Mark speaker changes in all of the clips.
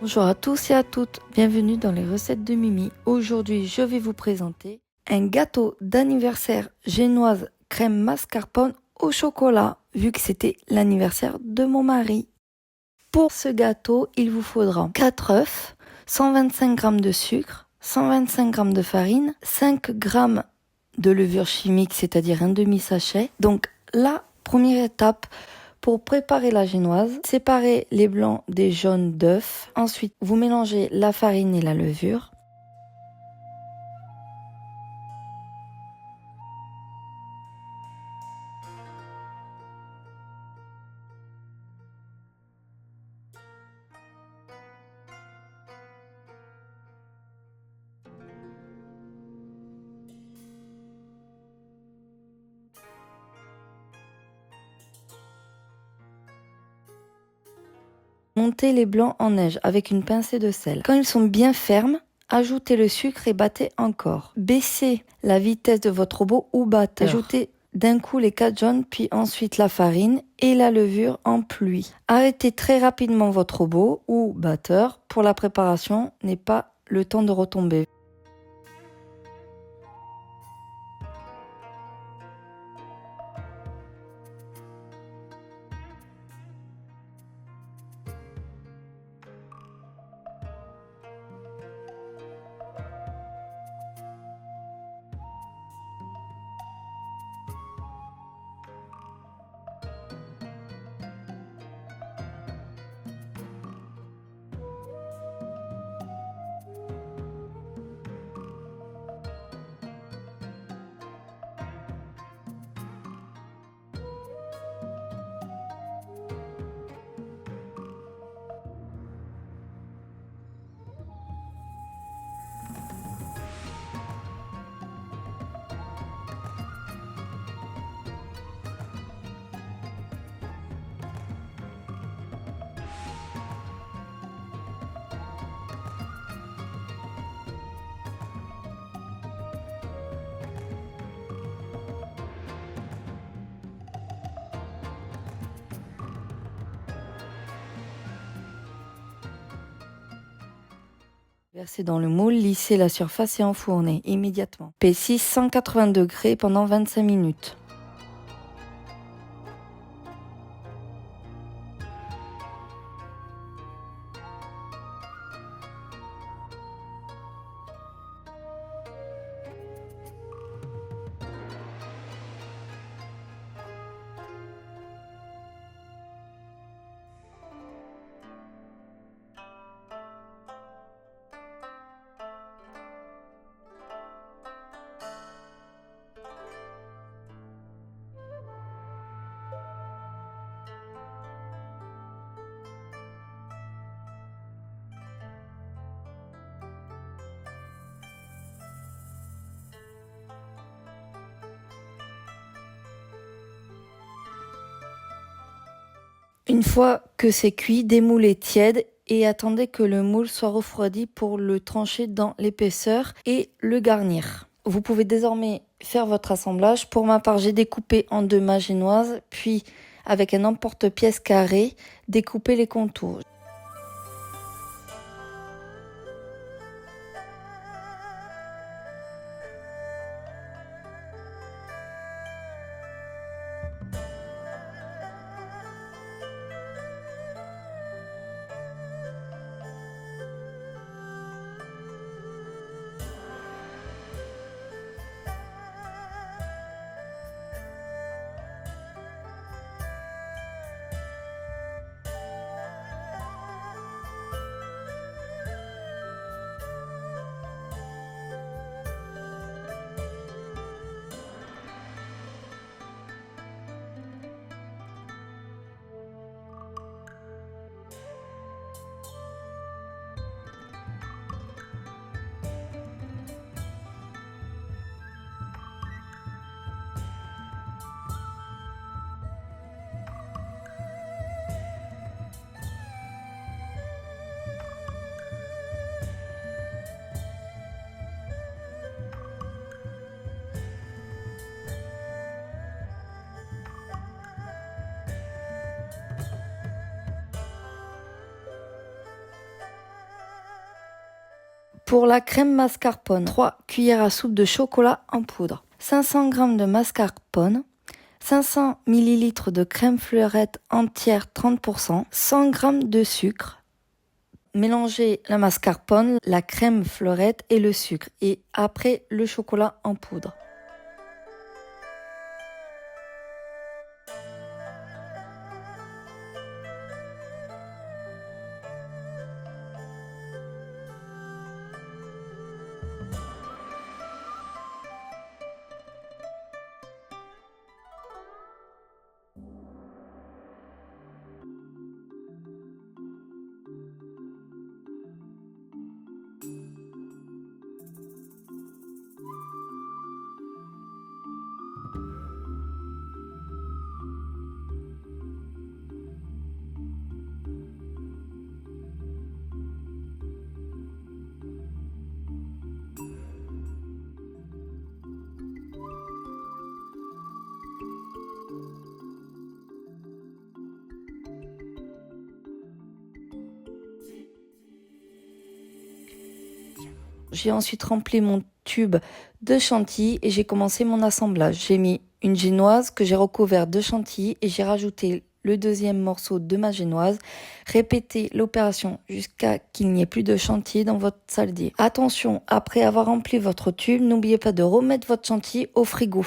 Speaker 1: Bonjour à tous et à toutes, bienvenue dans les recettes de Mimi. Aujourd'hui, je vais vous présenter un gâteau d'anniversaire génoise crème mascarpone au chocolat, vu que c'était l'anniversaire de mon mari. Pour ce gâteau, il vous faudra 4 œufs, 125 g de sucre, 125 g de farine, 5 g de levure chimique, c'est-à-dire un demi-sachet. Donc la première étape, pour préparer la génoise, séparez les blancs des jaunes d'œufs. Ensuite, vous mélangez la farine et la levure. Montez les blancs en neige avec une pincée de sel. Quand ils sont bien fermes, ajoutez le sucre et battez encore. Baissez la vitesse de votre robot ou batteur. Ajoutez d'un coup les 4 jaunes, puis ensuite la farine et la levure en pluie. Arrêtez très rapidement votre robot ou batteur pour la préparation, n'ait pas le temps de retomber. Versez dans le moule, lissez la surface et enfournez immédiatement. P6 180 degrés pendant 25 minutes. Une fois que c'est cuit, démoulez tiède et attendez que le moule soit refroidi pour le trancher dans l'épaisseur et le garnir. Vous pouvez désormais faire votre assemblage. Pour ma part, j'ai découpé en deux ma génoise, puis avec un emporte-pièce carré, découper les contours. Pour la crème mascarpone, 3 cuillères à soupe de chocolat en poudre, 500 g de mascarpone, 500 ml de crème fleurette entière 30%, 100 g de sucre. Mélangez la mascarpone, la crème fleurette et le sucre et après le chocolat en poudre. J'ai ensuite rempli mon tube de chantilly et j'ai commencé mon assemblage. J'ai mis une génoise que j'ai recouverte de chantilly et j'ai rajouté le deuxième morceau de ma génoise. Répétez l'opération jusqu'à qu'il n'y ait plus de chantilly dans votre saladier. Attention, après avoir rempli votre tube, n'oubliez pas de remettre votre chantilly au frigo.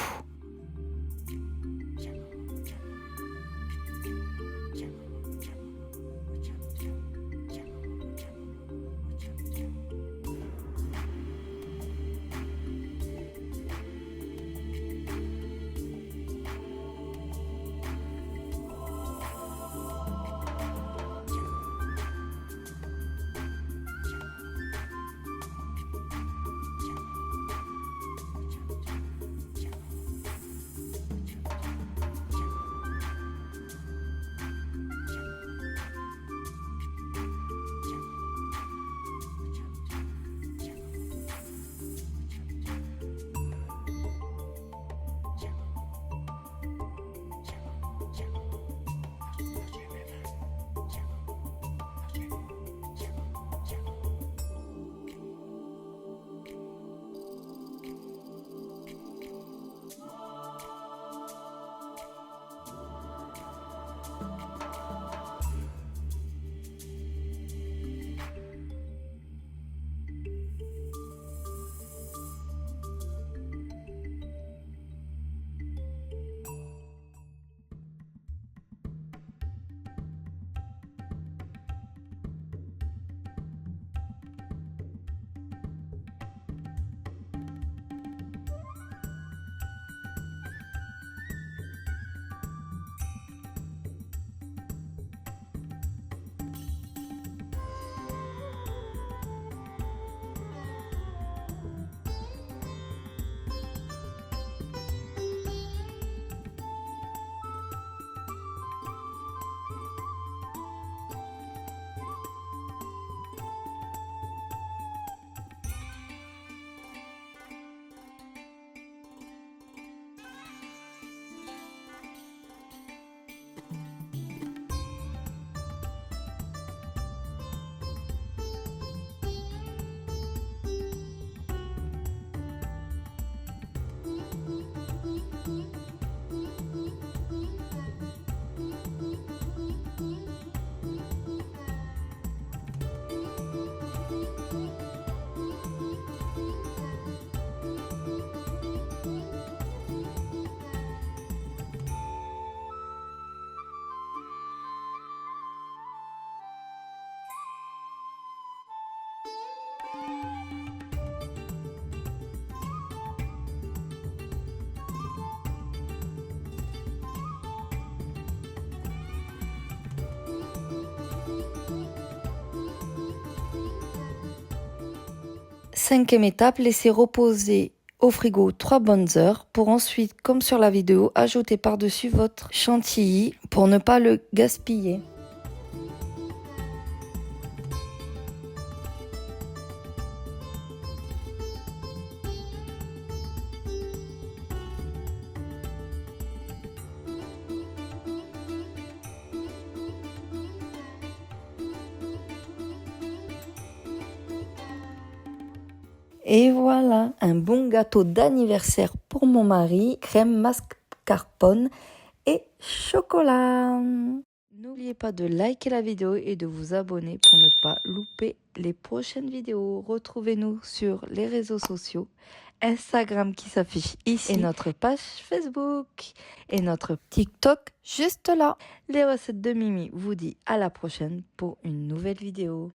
Speaker 1: Cinquième étape, laissez reposer au frigo 3 bonnes heures pour ensuite, comme sur la vidéo, ajouter par-dessus votre chantilly pour ne pas le gaspiller. Et voilà, un bon gâteau d'anniversaire pour mon mari, crème mascarpone et chocolat. N'oubliez pas de liker la vidéo et de vous abonner pour ne pas louper les prochaines vidéos. Retrouvez-nous sur les réseaux sociaux, Instagram qui s'affiche ici et notre page Facebook et notre TikTok juste là. Les recettes de Mimi vous dit à la prochaine pour une nouvelle vidéo.